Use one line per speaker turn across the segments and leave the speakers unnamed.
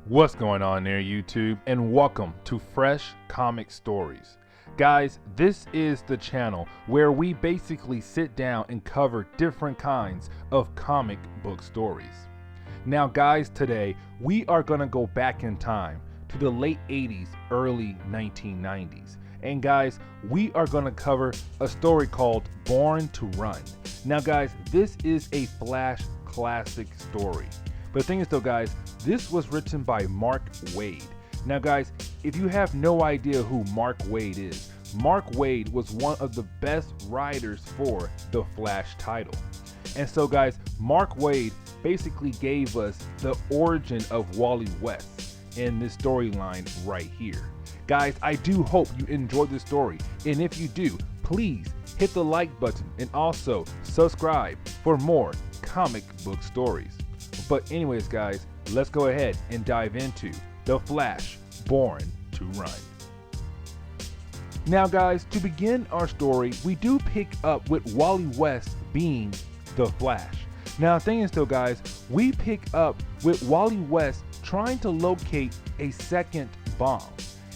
What's going on there, YouTube, and welcome to Fresh Comic Stories. Guys, this is the channel where we basically sit down and cover different kinds of comic book stories. Now guys, today we are going to go back in time to the late 80s, early 1990s. And guys, we are going to cover a story called Born to Run. Now guys, this is a Flash classic story. But the thing is though guys, this was written by Mark Waid. Now guys, if you have no idea who Mark Waid is, Mark Waid was one of the best writers for the Flash title. And so guys, Mark Waid basically gave us the origin of Wally West in this storyline right here. Guys, I do hope you enjoyed this story, and if you do, please hit the like button and also subscribe for more comic book stories. But anyways guys, let's go ahead and dive into The Flash, Born to Run. Now guys, to begin our story, we do pick up with Wally West being The Flash. Now the thing is though guys, we pick up with Wally West trying to locate a second bomb.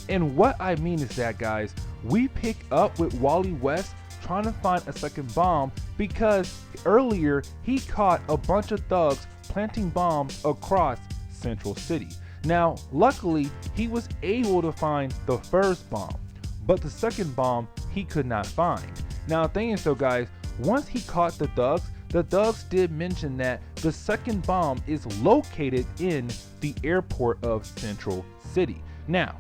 And what I mean is that guys, we pick up with Wally West trying to find a second bomb because earlier he caught a bunch of thugs planting bombs across Central City. Now, luckily, he was able to find the first bomb, but the second bomb he could not find. Now, the thing is though guys, once he caught the thugs did mention that the second bomb is located in the airport of Central City. Now,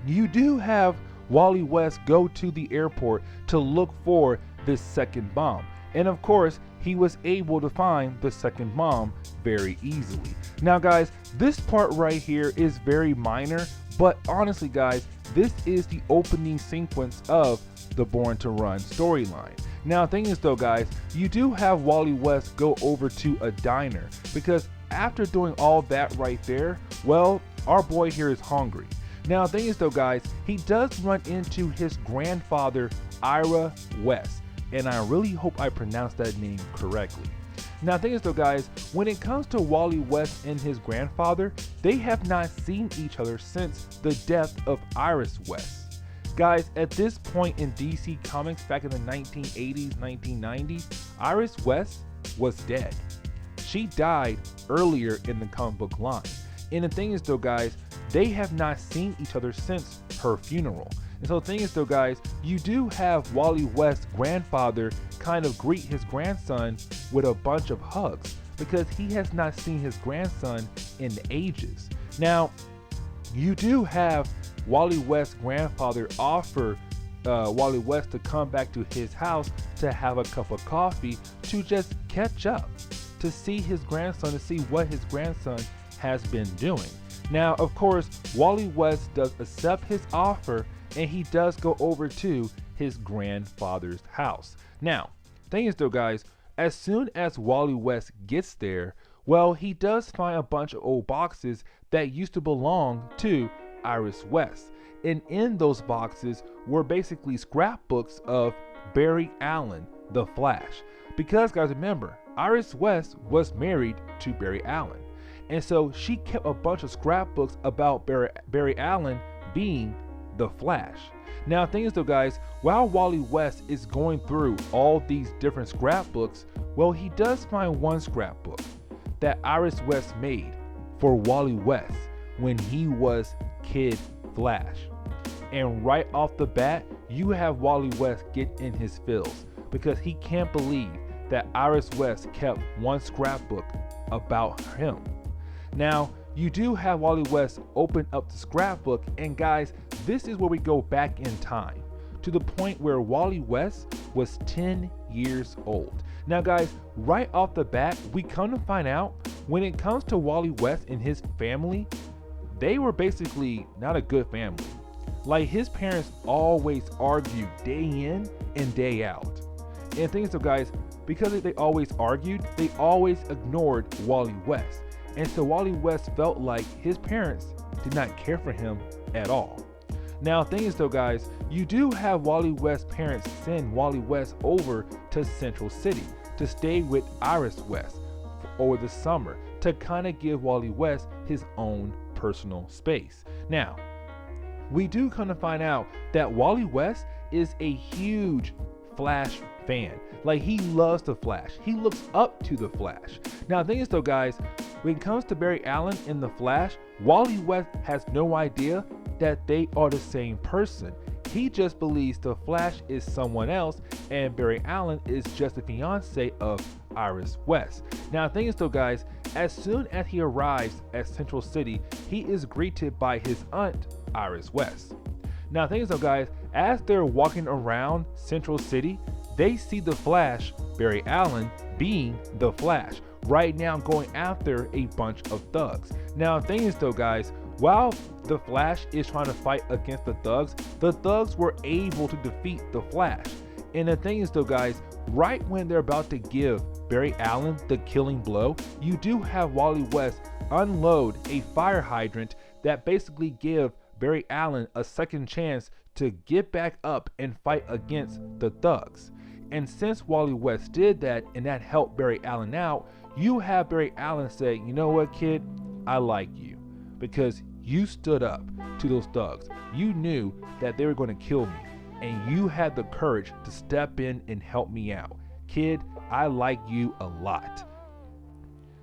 you do have Wally West go to the airport to look for this second bomb. And of course, he was able to find the second bomb very easily. Now guys, this part right here is very minor, but honestly guys, this is the opening sequence of the Born to Run storyline. Now the thing is though guys, you do have Wally West go over to a diner because after doing all that right there, well, our boy here is hungry. Now the thing is though guys, he does run into his grandfather, Ira West. And I really hope I pronounced that name correctly. Now the thing is though guys, when it comes to Wally West and his grandfather, they have not seen each other since the death of Iris West. Guys, at this point in DC Comics back in the 1980s, 1990s, Iris West was dead. She died earlier in the comic book line. And the thing is though guys, they have not seen each other since her funeral. And so the thing is though guys, you do have Wally West's grandfather kind of greet his grandson with a bunch of hugs because he has not seen his grandson in ages. Now, you do have Wally West's grandfather offer Wally West to come back to his house to have a cup of coffee to just catch up, to see his grandson, to see what his grandson has been doing. Now, of course, Wally West does accept his offer and he does go over to his grandfather's house. Now, thing is though guys, as soon as Wally West gets there, well, he does find a bunch of old boxes that used to belong to Iris West. And in those boxes were basically scrapbooks of Barry Allen, the Flash. Because guys, remember, Iris West was married to Barry Allen. And so she kept a bunch of scrapbooks about Barry Allen being the Flash. Now the thing is though guys, while Wally West is going through all these different scrapbooks, well, he does find one scrapbook that Iris West made for Wally West when he was Kid Flash. And right off the bat, you have Wally West get in his feels because he can't believe that Iris West kept one scrapbook about him. Now, you do have Wally West open up the scrapbook, and guys, this is where we go back in time to the point where Wally West was 10 years old. Now guys, right off the bat, we come to find out when it comes to Wally West and his family, they were basically not a good family. Like his parents always argued day in and day out. And things so guys, because they always argued, they always ignored Wally West. And so Wally West felt like his parents did not care for him at all. Now, thing is though guys, you do have Wally West's parents send Wally West over to Central City to stay with Iris West over the summer to kind of give Wally West his own personal space. Now, we do kind of find out that Wally West is a huge Flash fan. Like, he loves the Flash. He looks up to the Flash. Now, the thing is though, guys, when it comes to Barry Allen in the Flash, Wally West has no idea that they are the same person. He just believes the Flash is someone else and Barry Allen is just the fiance of Iris West. Now, the thing is though, guys, as soon as he arrives at Central City, he is greeted by his aunt, Iris West. Now, the thing is though, guys, as they're walking around Central City, they see the Flash, Barry Allen, being the Flash, right now going after a bunch of thugs. Now, the thing is though, guys, while the Flash is trying to fight against the thugs were able to defeat the Flash. And the thing is though, guys, right when they're about to give Barry Allen the killing blow, you do have Wally West unload a fire hydrant that basically give Barry Allen a second chance to get back up and fight against the thugs. And since Wally West did that and that helped Barry Allen out, you have Barry Allen say, you know what, kid, I like you because you stood up to those thugs. You knew that they were going to kill me and you had the courage to step in and help me out. Kid, I like you a lot.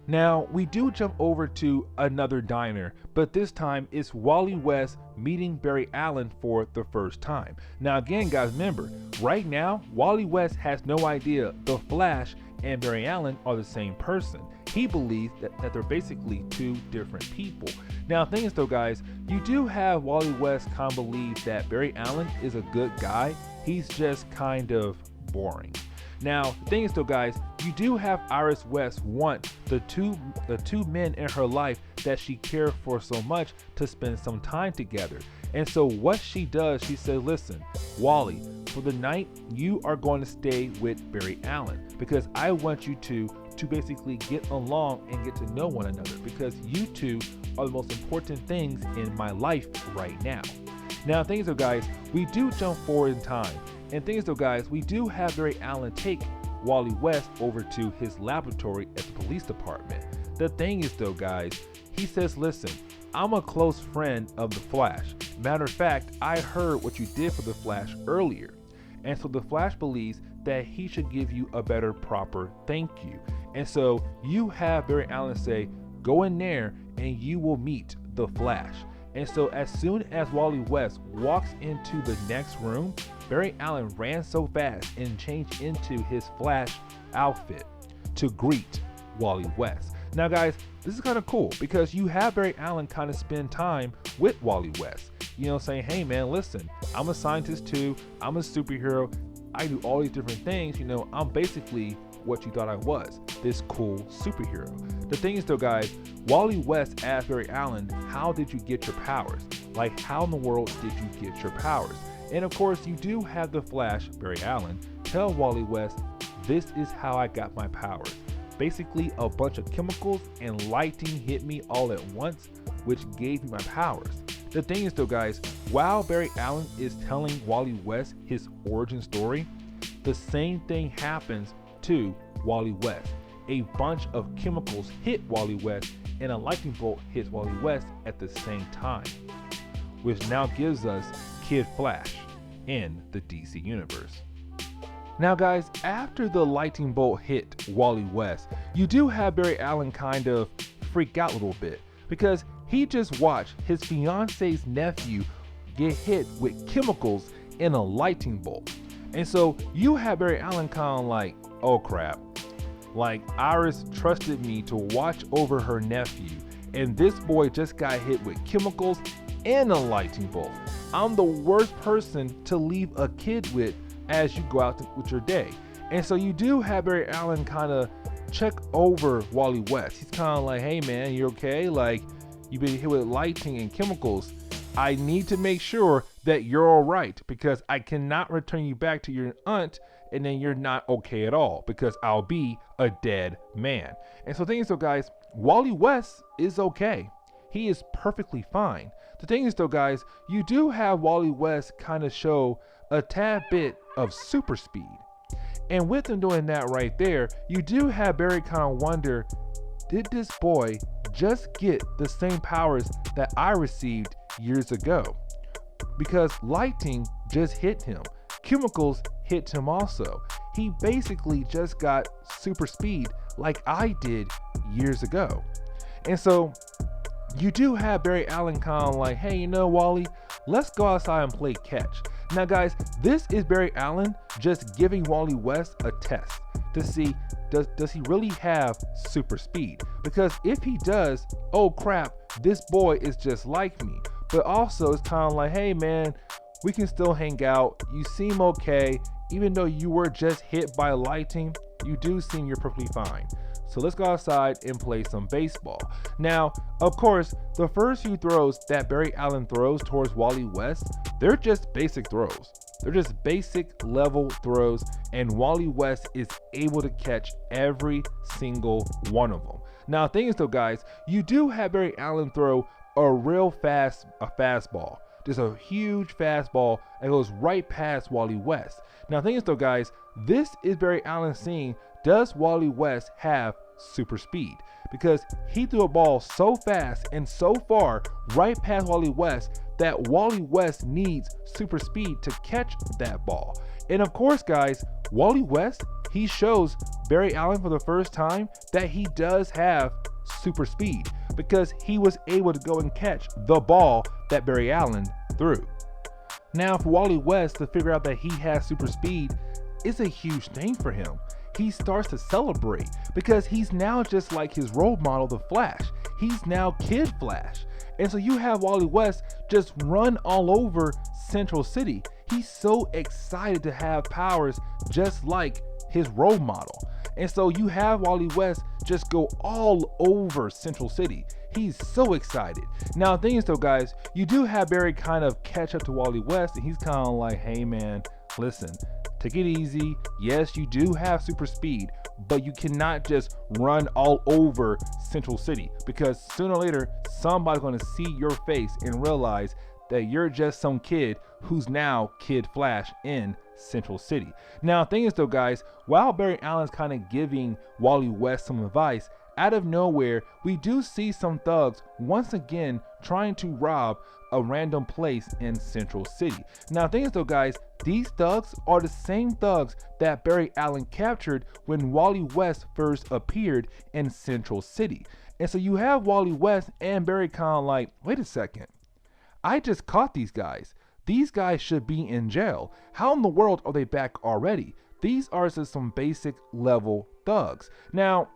Now, we do jump over to another diner, but this time it's Wally West meeting Barry Allen for the first time. Now, again, guys, remember, right now, Wally West has no idea the Flash and Barry Allen are the same person. He believes that they're basically two different people. Now, the thing is though, guys, you do have Wally West kind of believe that Barry Allen is a good guy. He's just kind of boring. Now, the thing is though, guys, you do have Iris West want the two men in her life that she cared for so much to spend some time together. And so what she does, she says, listen, Wally, for the night, you are going to stay with Barry Allen because I want you to basically get along and get to know one another because you two are the most important things in my life right now. Now, things though, guys, we do jump forward in time. And things though, guys, we do have Barry Allen take Wally West over to his laboratory at the police department. The thing is though, guys, he says, listen, I'm a close friend of the Flash. Matter of fact, I heard what you did for the Flash earlier. And so the Flash believes that he should give you a better, proper thank you. And so you have Barry Allen say, go in there and you will meet the Flash. And so as soon as Wally West walks into the next room, Barry Allen ran so fast and changed into his Flash outfit to greet Wally West. Now, guys, this is kind of cool because you have Barry Allen kind of spend time with Wally West, you know, saying, hey man, listen, I'm a scientist too, I'm a superhero, I do all these different things, you know, I'm basically what you thought I was, this cool superhero. The thing is though, guys, Wally West asked Barry Allen, how did you get your powers? Like, how in the world did you get your powers? And of course, you do have the Flash, Barry Allen, tell Wally West, this is how I got my powers. Basically, a bunch of chemicals and lighting hit me all at once, which gave me my powers. The thing is though, guys, while Barry Allen is telling Wally West his origin story, the same thing happens to Wally West. A bunch of chemicals hit Wally West and a lightning bolt hits Wally West at the same time, which now gives us Kid Flash in the DC universe. Now guys, after the lightning bolt hit Wally West, you do have Barry Allen kind of freak out a little bit because he just watched his fiance's nephew get hit with chemicals in a lightning bolt. And so you have Barry Allen kind of like, oh crap, like Iris trusted me to watch over her nephew and this boy just got hit with chemicals and a lightning bolt. I'm the worst person to leave a kid with as you go out with your day. And so you do have Barry Allen kind of check over Wally West. He's kind of like, hey man, you okay? Like, you've been hit with lighting and chemicals. I need to make sure that you're all right because I cannot return you back to your aunt and then you're not okay at all because I'll be a dead man. And so things though, guys, Wally West is okay. He is perfectly fine. The thing is though, guys, you do have Wally West kind of show a tad bit of super speed. And with him doing that right there, you do have Barry kind of wonder, did this boy just get the same powers that I received years ago. Because lighting just hit him. Chemicals hit him also. He basically just got super speed like I did years ago. And so you do have Barry Allen kind of like, hey, you know, Wally, let's go outside and play catch. Now, guys, this is Barry Allen just giving Wally West a test to see does he really have super speed? Because if he does, oh crap, this boy is just like me. But also it's kind of like, hey man, we can still hang out. You seem okay. Even though you were just hit by lighting, you do seem you're perfectly fine. So let's go outside and play some baseball. Now, of course, the first few throws that Barry Allen throws towards Wally West, they're just basic throws. They're just basic level throws, and Wally West is able to catch every single one of them. Now, the thing is though, guys, you do have Barry Allen throw a real fastball. There's a huge fastball that goes right past Wally West. Now, the thing is though, guys, this is Barry Allen seeing, does Wally West have super speed? Because he threw a ball so fast and so far right past Wally West that Wally West needs super speed to catch that ball. And of course, guys, Wally West, he shows Barry Allen for the first time that he does have super speed because he was able to go and catch the ball that Barry Allen threw. Now, for Wally West to figure out that he has super speed is a huge thing for him. He starts to celebrate because he's now just like his role model, the Flash. He's now Kid Flash. And so you have Wally West just run all over Central City. He's so excited to have powers just like his role model. And so you have Wally West just go all over Central City. He's so excited. Now, the thing is though, guys, you do have Barry kind of catch up to Wally West, and he's kind of like, hey man, listen, take it easy. Yes, you do have super speed, but you cannot just run all over Central City because sooner or later, somebody's going to see your face and realize that you're just some kid who's now Kid Flash in Central City. Now, the thing is though, guys, while Barry Allen's kind of giving Wally West some advice, out of nowhere, we do see some thugs once again trying to rob a random place in Central City. Now, the thing is though, guys, these thugs are the same thugs that Barry Allen captured when Wally West first appeared in Central City. And so you have Wally West and Barry kind of like, wait a second, I just caught these guys. These guys should be in jail. How in the world are they back already? These are just some basic level thugs. Now,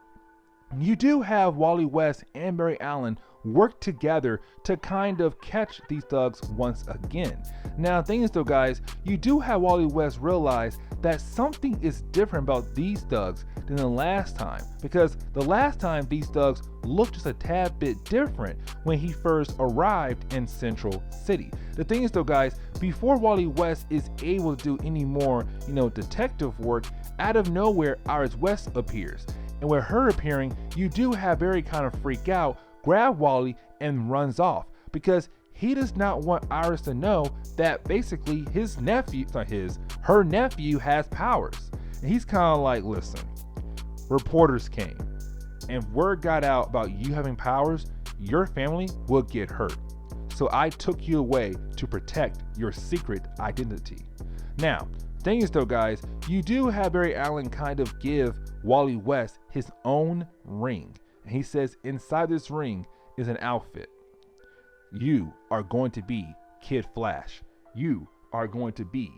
you do have Wally West and Barry Allen work together to kind of catch these thugs once again. Now, the thing is though, guys, you do have Wally West realize that something is different about these thugs than the last time, because the last time these thugs looked just a tad bit different when he first arrived in Central City. The thing is though, guys, before Wally West is able to do any more, detective work, out of nowhere, Iris West appears. And with her appearing, you do have Barry kind of freak out, grab Wally, and runs off because he does not want Iris to know that basically her nephew has powers. And he's kind of like, listen, reporters came and word got out about you having powers, your family will get hurt. So I took you away to protect your secret identity. Now, thing is though, guys, you do have Barry Allen kind of give Wally West his own ring. And he says inside this ring is an outfit. You are going to be Kid Flash. You are going to be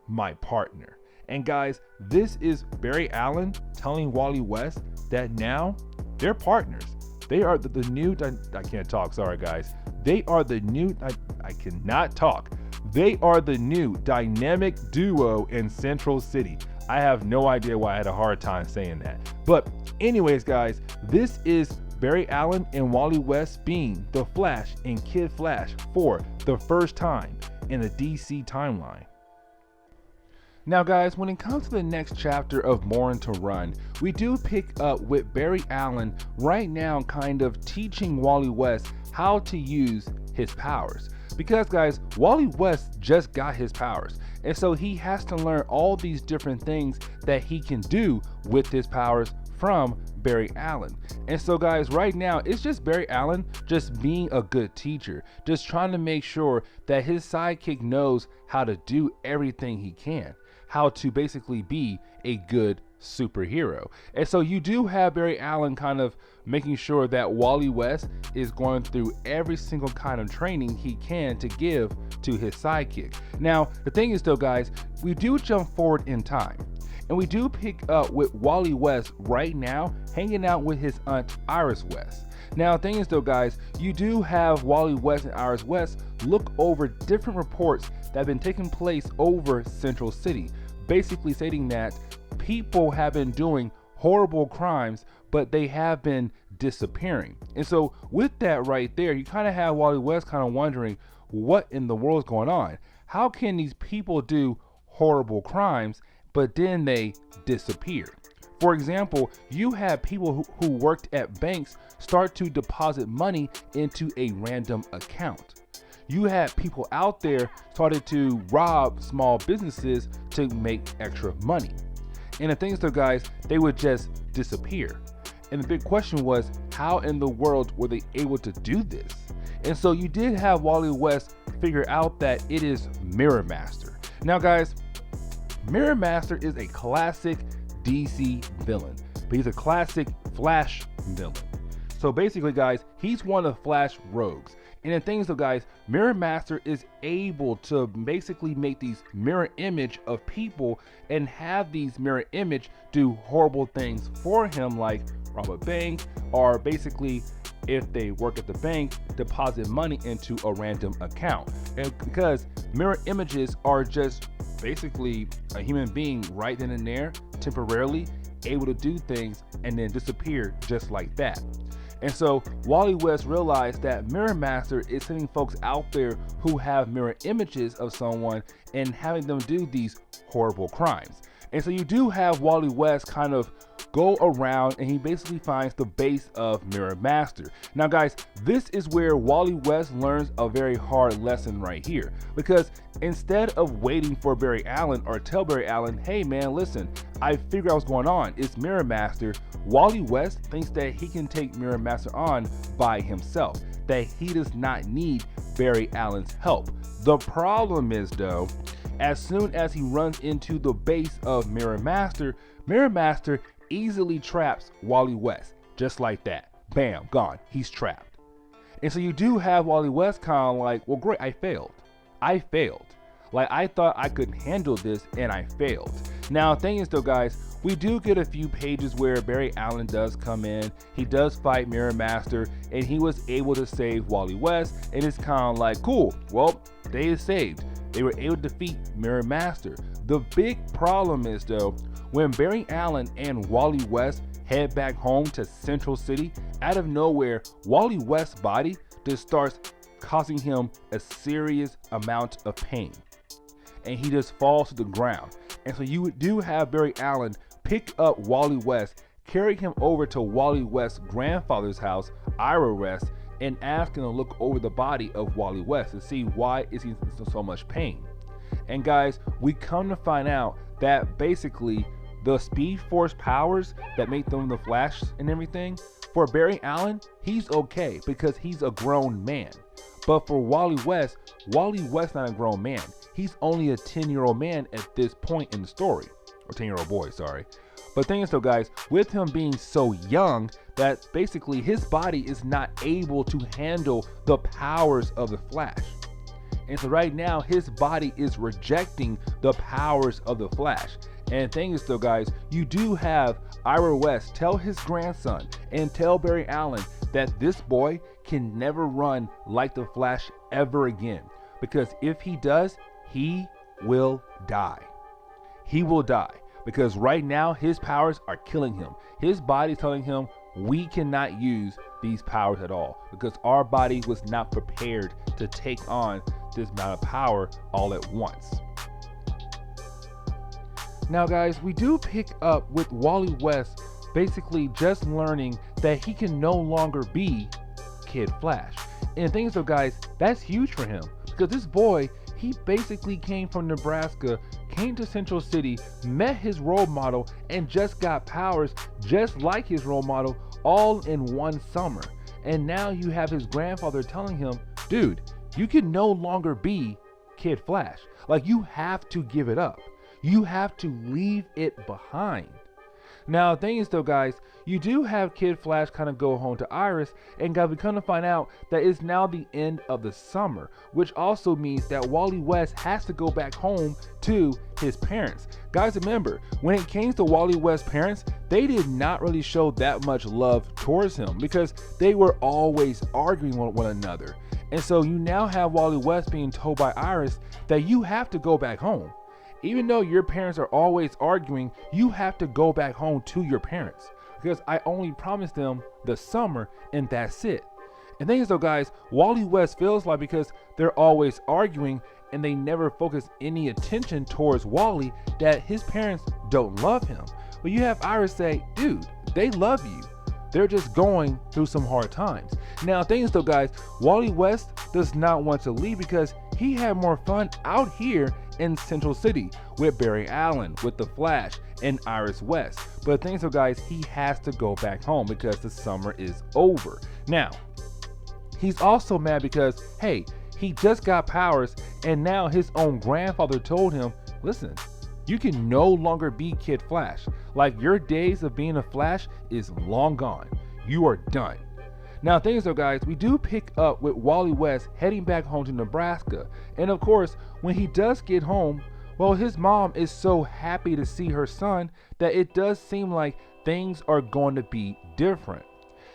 my partner. And guys, this is Barry Allen telling Wally West that now they're partners. They are the new, I can't talk, sorry guys. They are the new, I cannot talk. They are the new dynamic duo in Central City. I have no idea why I had a hard time saying that. But anyways, guys, this is Barry Allen and Wally West being the Flash and Kid Flash for the first time in the DC timeline. Now guys, when it comes to the next chapter of Born to Run, we do pick up with Barry Allen right now kind of teaching Wally West how to use his powers. Because guys, Wally West just got his powers, and so he has to learn all these different things that he can do with his powers from Barry Allen. And so guys, right now it's just Barry Allen just being a good teacher, just trying to make sure that his sidekick knows how to do everything he can, how to basically be a good superhero. And so you do have Barry Allen kind of making sure that Wally West is going through every single kind of training he can to give to his sidekick. Now, the thing is though, guys, we do jump forward in time. And we do pick up with Wally West right now hanging out with his aunt Iris West. Now, the thing is though, guys, you do have Wally West and Iris West look over different reports that have been taking place over Central City, basically stating that people have been doing horrible crimes, but they have been disappearing. And so with that right there, you kind of have Wally West kind of wondering what in the world is going on. How can these people do horrible crimes but then they disappear? For example, you have people who worked at banks start to deposit money into a random account. You had people out there started to rob small businesses to make extra money. And the things though, guys, they would just disappear. And the big question was, how in the world were they able to do this? And so you did have Wally West figure out that it is Mirror Master. Now guys, Mirror Master is a classic DC villain, but he's a classic Flash villain. So basically guys, he's one of Flash rogues. And the thing is though, guys, Mirror Master is able to basically make these mirror image of people and have these mirror image do horrible things for him, like rob a bank, or basically if they work at the bank, deposit money into a random account. And because mirror images are just basically a human being right then and there, temporarily able to do things and then disappear just like that. And so Wally West realized that Mirror Master is sending folks out there who have mirror images of someone and having them do these horrible crimes. And so you do have Wally West kind of go around and he basically finds the base of Mirror Master. Now guys, this is where Wally West learns a very hard lesson right here, because instead of waiting for Barry Allen or tell Barry Allen, hey man, listen, I figured out what's going on, it's Mirror Master, Wally West thinks that he can take Mirror Master on by himself, that he does not need Barry Allen's help. The problem is though, as soon as he runs into the base of Mirror Master easily traps Wally West, just like that. Bam, gone, he's trapped. And so you do have Wally West kind of like, well great, I failed. Like I thought I could handle this and I failed. Now the thing is though, guys, we do get a few pages where Barry Allen does come in, he does fight Mirror Master, and he was able to save Wally West, and it's kind of like, cool, well, they is saved. They were able to defeat Mirror Master. The big problem is though, when Barry Allen and Wally West head back home to Central City, out of nowhere, Wally West's body just starts causing him a serious amount of pain. And he just falls to the ground. And so you do have Barry Allen pick up Wally West, carry him over to Wally West's grandfather's house, Ira West, and ask him to look over the body of Wally West to see why is he in so much pain. And guys, we come to find out that basically the Speed Force powers that make them the Flash and everything, for Barry Allen, he's okay because he's a grown man. But for Wally West not a grown man. He's only a 10-year-old man at this point in the story. Or 10-year-old boy, sorry. But the thing is though, guys, with him being so young, that basically his body is not able to handle the powers of the Flash. And so right now, his body is rejecting the powers of the Flash. And the thing is though, guys, you do have Ira West tell his grandson and tell Barry Allen that this boy can never run like the Flash ever again. Because if he does, he will die. He will die. Because right now, his powers are killing him. His body is telling him, we cannot use these powers at all. Because our body was not prepared to take on this amount of power all at once. Now guys, we do pick up with Wally West basically just learning that he can no longer be Kid Flash. And the thing is though, guys, that's huge for him, because this boy, he basically came from Nebraska came to Central City, met his role model, and just got powers just like his role model all in one summer. And now you have his grandfather telling him, dude, you can no longer be Kid Flash. Like, you have to give it up. You have to leave it behind. Now, the thing is though, guys, you do have Kid Flash kind of go home to Iris, and guys, we kind of find out that it's now the end of the summer, which also means that Wally West has to go back home to his parents. Guys, remember, when it came to Wally West's parents, they did not really show that much love towards him because they were always arguing with one another. And so you now have Wally West being told by Iris that you have to go back home. Even though your parents are always arguing, you have to go back home to your parents because I only promised them the summer and that's it. And thing is though, guys, Wally West feels like because they're always arguing and they never focus any attention towards Wally, that his parents don't love him. But you have Iris say, dude, they love you. They're just going through some hard times. Now, things though, guys, Wally West does not want to leave because he had more fun out here in Central City with Barry Allen, with the Flash, and Iris West. But things though, guys, he has to go back home because the summer is over. Now, he's also mad because, hey, he just got powers and now his own grandfather told him, listen, you can no longer be Kid Flash. Like, your days of being a Flash is long gone. You are done. Now, things though, guys, we do pick up with Wally West heading back home to Nebraska. And of course, when he does get home, well, his mom is so happy to see her son that it does seem like things are going to be different.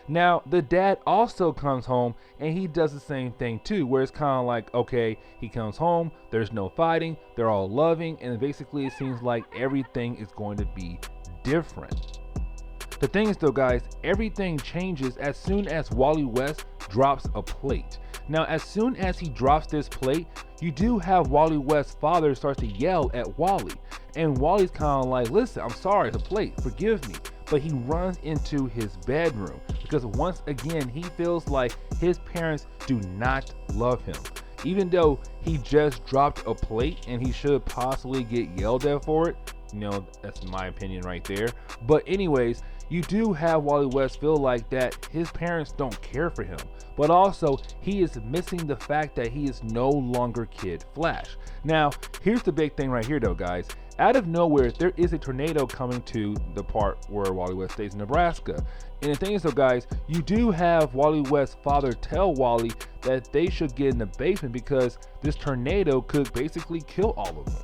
Now, the dad also comes home and he does the same thing too, where it's kind of like, okay, he comes home, there's no fighting, they're all loving, and basically it seems like everything is going to be different. The thing is though, guys, everything changes as soon as Wally West drops a plate. Now, as soon as he drops this plate, you do have Wally West's father start to yell at Wally. And Wally's kind of like, listen, I'm sorry, it's a plate, forgive me. But he runs into his bedroom because once again, he feels like his parents do not love him. Even though he just dropped a plate and he should possibly get yelled at for it. You know, that's my opinion right there. But anyways, you do have Wally West feel like that his parents don't care for him, but also he is missing the fact that he is no longer Kid Flash. Now, here's the big thing right here though, guys. Out of nowhere, there is a tornado coming to the part where Wally West stays in Nebraska. And the thing is though, guys, you do have Wally West's father tell Wally that they should get in the basement because this tornado could basically kill all of them.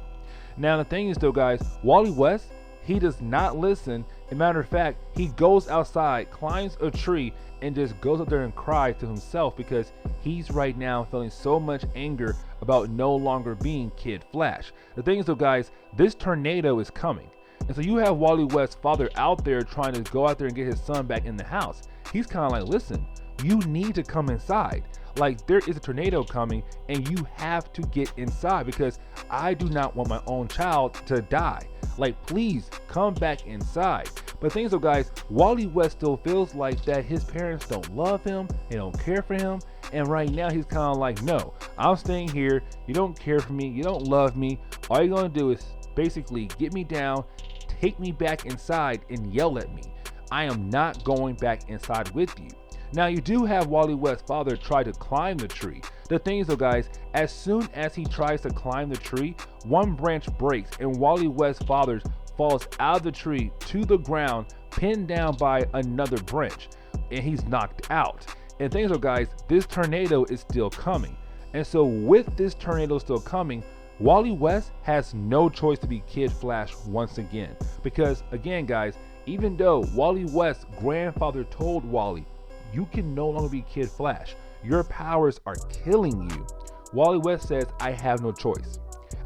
Now, the thing is though, guys, Wally West, he does not listen. As a matter of fact, he goes outside, climbs a tree, and just goes up there and cries to himself because he's right now feeling so much anger about no longer being Kid Flash. The thing is though, guys, this tornado is coming. And so you have Wally West's father out there trying to go out there and get his son back in the house. He's kind of like, listen, you need to come inside. Like, there is a tornado coming and you have to get inside because I do not want my own child to die. Like, please come back inside. But things though, guys, Wally West still feels like that his parents don't love him, they don't care for him, and right now he's kind of like, no, I'm staying here, you don't care for me, you don't love me, all you're gonna do is basically get me down, take me back inside and yell at me. I am not going back inside with you. Now, you do have Wally West's father try to climb the tree. The thing is though, guys, as soon as he tries to climb the tree, one branch breaks and Wally West's father falls out of the tree to the ground, pinned down by another branch, and he's knocked out. And the thing is though, guys, this tornado is still coming. And so with this tornado still coming, Wally West has no choice to be Kid Flash once again. Because again, guys, even though Wally West's grandfather told Wally, you can no longer be Kid Flash, your powers are killing you, Wally West says, I have no choice.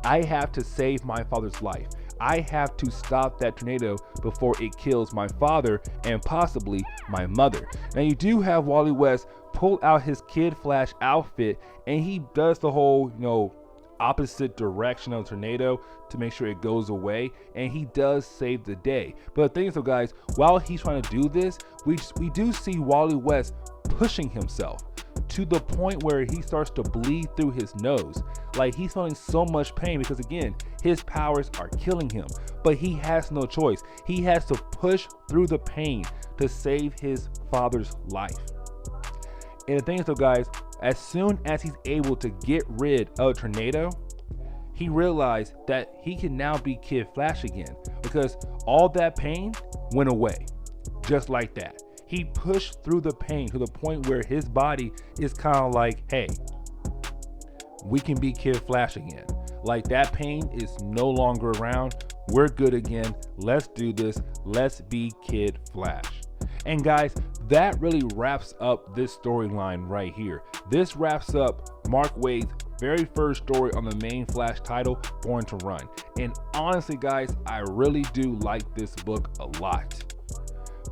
I have to save my father's life. I have to stop that tornado before it kills my father and possibly my mother. Now, you do have Wally West pull out his Kid Flash outfit and he does the whole, opposite direction of the tornado to make sure it goes away, and he does save the day. But the thing is though, guys, while he's trying to do this, we do see Wally West pushing himself to the point where he starts to bleed through his nose. Like, he's feeling so much pain because, again, his powers are killing him, but he has no choice. He has to push through the pain to save his father's life. And the thing is though, guys, as soon as he's able to get rid of Tornado, he realized that he can now be Kid Flash again, because all that pain went away just like that. He pushed through the pain to the point where his body is kind of like, hey, we can be Kid Flash again. Like, that pain is no longer around. We're good again. Let's do this. Let's be Kid Flash. And guys, that really wraps up this storyline right here. This wraps up Mark Waid's very first story on the main Flash title, Born to Run. And honestly, guys, I really do like this book a lot.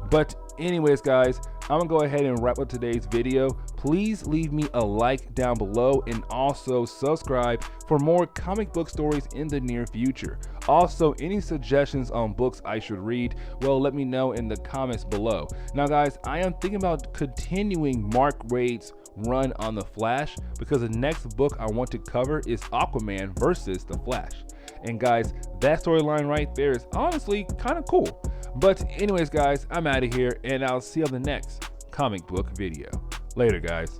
But anyways, guys, I'm gonna go ahead and wrap up today's video. Please leave me a like down below and also subscribe for more comic book stories in the near future. Also, any suggestions on books I should read, well, let me know in the comments below. Now guys, I am thinking about continuing Mark Waid's run on the Flash, because the next book I want to cover is Aquaman versus the Flash. And guys, that storyline right there is honestly kind of cool. But anyways, guys, I'm out of here, and I'll see you on the next comic book video. Later, guys.